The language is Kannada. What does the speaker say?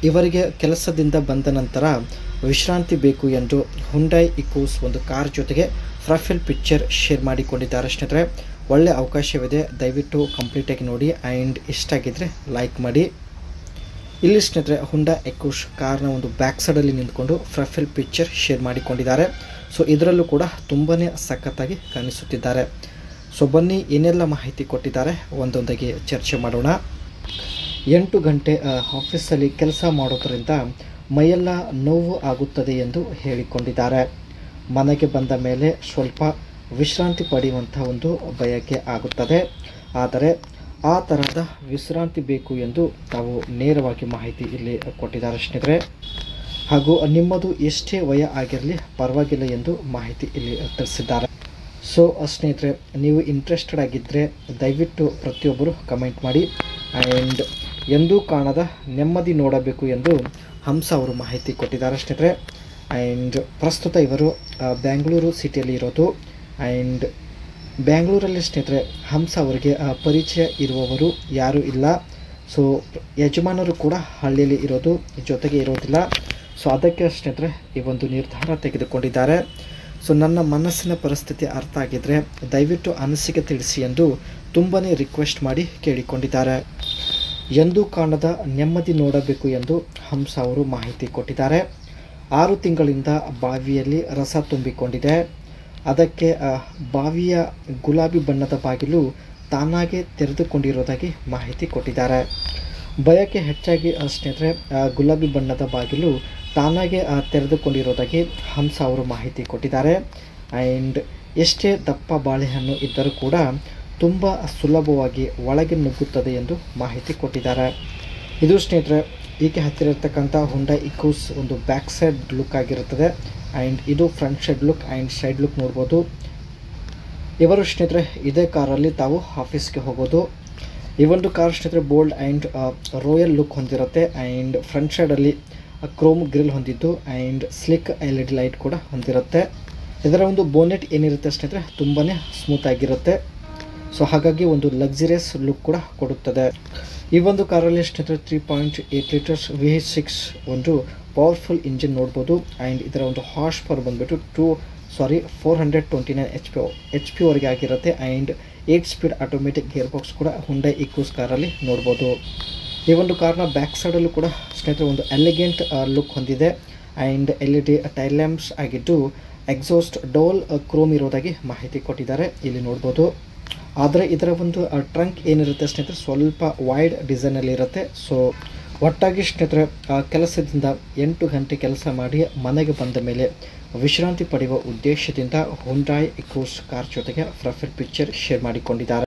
ಇವರಿಗೆ ಕೆಲಸದಿಂದ ಬಂದ ನಂತರ ವಿಶ್ರಾಂತಿ ಬೇಕು ಎಂದು ಹುಂಡೈ ಇಕೋಸ್ ಒಂದು ಕಾರ್ ಜೊತೆಗೆ ಪ್ರೊಫೈಲ್ ಪಿಕ್ಚರ್ ಶೇರ್ ಮಾಡಿಕೊಂಡಿದ್ದಾರೆ ಸ್ನೇಹಿತರೆ. ಒಳ್ಳೆ ಅವಕಾಶವಿದೆ, ದಯವಿಟ್ಟು ಕಂಪ್ಲೀಟಾಗಿ ನೋಡಿ ಆ್ಯಂಡ್ ಇಷ್ಟ ಆಗಿದ್ದರೆ ಲೈಕ್ ಮಾಡಿ. ಇಲ್ಲಿ ಸ್ನೇಹಿತರೆ ಹುಂಡಾ ಇಕೋಸ್ ಕಾರ್ನ ಒಂದು ಬ್ಯಾಕ್ ಸೈಡಲ್ಲಿ ನಿಂತ್ಕೊಂಡು ಪ್ರೊಫೈಲ್ ಪಿಕ್ಚರ್ ಶೇರ್ ಮಾಡಿಕೊಂಡಿದ್ದಾರೆ. ಸೊ ಇದರಲ್ಲೂ ಕೂಡ ತುಂಬಾ ಸಖತ್ತಾಗಿ ಕಾಣಿಸುತ್ತಿದ್ದಾರೆ. ಸೊ ಬನ್ನಿ ಏನೆಲ್ಲ ಮಾಹಿತಿ ಕೊಟ್ಟಿದ್ದಾರೆ ಒಂದೊಂದಾಗಿ ಚರ್ಚೆ ಮಾಡೋಣ. 8 ಗಂಟೆ ಆಫೀಸಲ್ಲಿ ಕೆಲಸ ಮಾಡೋದರಿಂದ ಮೈಯೆಲ್ಲ ನೋವು ಆಗುತ್ತದೆ ಎಂದು ಹೇಳಿಕೊಂಡಿದ್ದಾರೆ. ಮನೆಗೆ ಬಂದ ಮೇಲೆ ಸ್ವಲ್ಪ ವಿಶ್ರಾಂತಿ ಪಡೆಯುವಂಥ ಒಂದು ಬಯಕೆ ಆಗುತ್ತದೆ. ಆದರೆ ಆ ಥರದ ವಿಶ್ರಾಂತಿ ಬೇಕು ಎಂದು ತಾವು ನೇರವಾಗಿ ಮಾಹಿತಿ ಇಲ್ಲಿ ಕೊಟ್ಟಿದ್ದಾರೆ ಸ್ನೇಹಿತರೆ. ಹಾಗೂ ನಿಮ್ಮದು ಎಷ್ಟೇ ವಯ ಆಗಿರಲಿ ಪರವಾಗಿಲ್ಲ ಎಂದು ಮಾಹಿತಿ ಇಲ್ಲಿ ತಿಳಿಸಿದ್ದಾರೆ. ಸೊ ಸ್ನೇಹಿತರೆ, ನೀವು ಇಂಟ್ರೆಸ್ಟೆಡ್ ಆಗಿದ್ದರೆ ದಯವಿಟ್ಟು ಪ್ರತಿಯೊಬ್ಬರು ಕಮೆಂಟ್ ಮಾಡಿ. ಆ್ಯಂಡ್ ಎಂದೂ ಕಾಣದ ನೆಮ್ಮದಿ ನೋಡಬೇಕು ಎಂದು ಹಂಸ ಅವರು ಮಾಹಿತಿ ಕೊಟ್ಟಿದ್ದಾರೆ ಸ್ನೇಹಿತರೆ. ಆ್ಯಂಡ್ ಪ್ರಸ್ತುತ ಇವರು ಬ್ಯಾಂಗ್ಳೂರು ಸಿಟಿಯಲ್ಲಿ ಇರೋದು. ಆ್ಯಂಡ್ ಬ್ಯಾಂಗ್ಳೂರಲ್ಲಿ ಸ್ನೇಹಿತರೆ ಹಂಸ ಅವರಿಗೆ ಪರಿಚಯ ಇರುವವರು ಯಾರೂ ಇಲ್ಲ. ಸೊ ಯಜಮಾನರು ಕೂಡ ಹಳ್ಳಿಯಲ್ಲಿ ಇರೋದು, ಜೊತೆಗೆ ಇರೋದಿಲ್ಲ. ಸೊ ಅದಕ್ಕೆ ಸ್ನೇಹಿತರೆ ಈ ಒಂದು ನಿರ್ಧಾರ ತೆಗೆದುಕೊಂಡಿದ್ದಾರೆ. ಸೊ ನನ್ನ ಮನಸ್ಸಿನ ಪರಿಸ್ಥಿತಿ ಅರ್ಥ ಆಗಿದ್ದರೆ ದಯವಿಟ್ಟು ಅನಿಸಿಕೆ ತಿಳಿಸಿ ಎಂದು ತುಂಬಾ ರಿಕ್ವೆಸ್ಟ್ ಮಾಡಿ ಕೇಳಿಕೊಂಡಿದ್ದಾರೆ. ಎಂದೂ ಕಾಣದ ನೆಮ್ಮದಿ ನೋಡಬೇಕು ಎಂದು ಹಂಸ ಅವರು ಮಾಹಿತಿ ಕೊಟ್ಟಿದ್ದಾರೆ. 6 ತಿಂಗಳಿಂದ ಬಾವಿಯಲ್ಲಿ ರಸ ತುಂಬಿಕೊಂಡಿದೆ. ಅದಕ್ಕೆ ಬಾವಿಯ ಗುಲಾಬಿ ಬಣ್ಣದ ಬಾಗಿಲು ತಾನಾಗೆ ತೆರೆದುಕೊಂಡಿರೋದಾಗಿ ಮಾಹಿತಿ ಕೊಟ್ಟಿದ್ದಾರೆ. ಬಯಕೆ ಹೆಚ್ಚಾಗಿ ಸ್ನೇಹಿತರೆ ಗುಲಾಬಿ ಬಣ್ಣದ ಬಾಗಿಲು ತಾನಾಗೆ ತೆರೆದುಕೊಂಡಿರೋದಾಗಿ ಹಂಸ ಅವರು ಮಾಹಿತಿ ಕೊಟ್ಟಿದ್ದಾರೆ. ಆ್ಯಂಡ್ ಎಷ್ಟೇ ದಪ್ಪ ಬಾಳೆಹಣ್ಣು ಇದ್ದರೂ ಕೂಡ ತುಂಬ ಸುಲಭವಾಗಿ ಒಳಗೆ ನುಗ್ಗುತ್ತದೆ ಎಂದು ಮಾಹಿತಿ ಕೊಟ್ಟಿದ್ದಾರೆ. ಇದು ಸ್ನೇಹಿತರೆ ಈಕೆ ಹತ್ತಿರ ಇರ್ತಕ್ಕಂಥ ಹುಂಡೈ ಇಕೋಸ್ ಒಂದು ಬ್ಯಾಕ್ ಸೈಡ್ ಲುಕ್ ಆಗಿರುತ್ತದೆ. ಆ್ಯಂಡ್ ಇದು front side look and side look ನೋಡ್ಬೋದು. ಇವರು ಸ್ನೇಹಿತರೆ ಇದೇ ಕಾರಲ್ಲಿ ತಾವು ಆಫೀಸ್ಗೆ ಹೋಗೋದು. ಈ ಒಂದು ಕಾರ್ ಸ್ನೇಹಿತರೆ ಬೋಲ್ಡ್ ಆ್ಯಂಡ್ ರಾಯಲ್ ಲುಕ್ ಹೊಂದಿರುತ್ತೆ. ಆ್ಯಂಡ್ ಫ್ರಂಟ್ ಸೈಡಲ್ಲಿ ಕ್ರೋಮ್ ಗ್ರಿಲ್ ಹೊಂದಿದ್ದು ಆ್ಯಂಡ್ ಸ್ಲಿಕ್ LED ಲೈಟ್ ಕೂಡ ಹೊಂದಿರುತ್ತೆ. ಇದರ ಒಂದು ಬೋನೆಟ್ ಏನಿರುತ್ತೆ ಸ್ನೇಹಿತರೆ ತುಂಬಾ ಸ್ಮೂತ್ ಆಗಿರುತ್ತೆ. ಸೊ ಹಾಗಾಗಿ ಒಂದು ಲಕ್ಸುರಿಯಸ್ ಲುಕ್ ಕೂಡ ಕೊಡುತ್ತದೆ. ಈ ಒಂದು ಕಾರಲ್ಲಿ ಸ್ನೇಹಿತರೆ 3.8 ಲೀಟರ್ಸ್ V6 ಒಂದು ಪವರ್ಫುಲ್ ಇಂಜಿನ್ ನೋಡ್ಬೋದು. ಆ್ಯಂಡ್ ಇದರ ಒಂದು ಹಾರ್ಸ್ ಪವರ್ ಬಂದುಬಿಟ್ಟು 429 HP ವರೆಗೆ ಆಗಿರುತ್ತೆ. And 8 speed automatic gear box ಕೂಡ ಹುಂಡೈ ಇಕೋಸ್ ಕಾರಲ್ಲಿ ನೋಡ್ಬೋದು. ಈ ಒಂದು ಕಾರ್ನ ಬ್ಯಾಕ್ ಸೈಡಲ್ಲೂ ಕೂಡ ಸ್ನೇಹಿತರೆ ಒಂದು ಎಲಿಗೆಂಟ್ ಲುಕ್ ಹೊಂದಿದೆ. ಆ್ಯಂಡ್ LED ಟೈಲ್ ಲ್ಯಾಂಪ್ಸ್ ಆಗಿದ್ದು ಎಕ್ಸಾಸ್ಟ್ ಡೋಲ್ ಕ್ರೋಮ್ ಇರೋದಾಗಿ ಮಾಹಿತಿ ಕೊಟ್ಟಿದ್ದಾರೆ, ಇಲ್ಲಿ ನೋಡ್ಬೋದು. ಆದರೆ ಇದರ ಒಂದು ಟ್ರಂಕ್ ಏನಿರುತ್ತೆ ಸ್ನೇಹಿತರೆ ಸ್ವಲ್ಪ ವೈಡ್ ಡಿಸೈನಲ್ಲಿ ಇರುತ್ತೆ. ಸೊ ಒಟ್ಟಾಗಿ ಸ್ನೇಹಿತರೆ ಕೆಲಸದಿಂದ 8 ಗಂಟೆ ಕೆಲಸ ಮಾಡಿ ಮನೆಗೆ ಬಂದ ಮೇಲೆ ವಿಶ್ರಾಂತಿ ಪಡೆಯುವ ಉದ್ದೇಶದಿಂದ ಹುಂಡೈ ಇಕೋಸ್ ಕಾರ್ ಜೊತೆಗೆ ಪ್ರೊಫೈಲ್ ಪಿಕ್ಚರ್ ಶೇರ್ ಮಾಡಿಕೊಂಡಿದ್ದಾರೆ.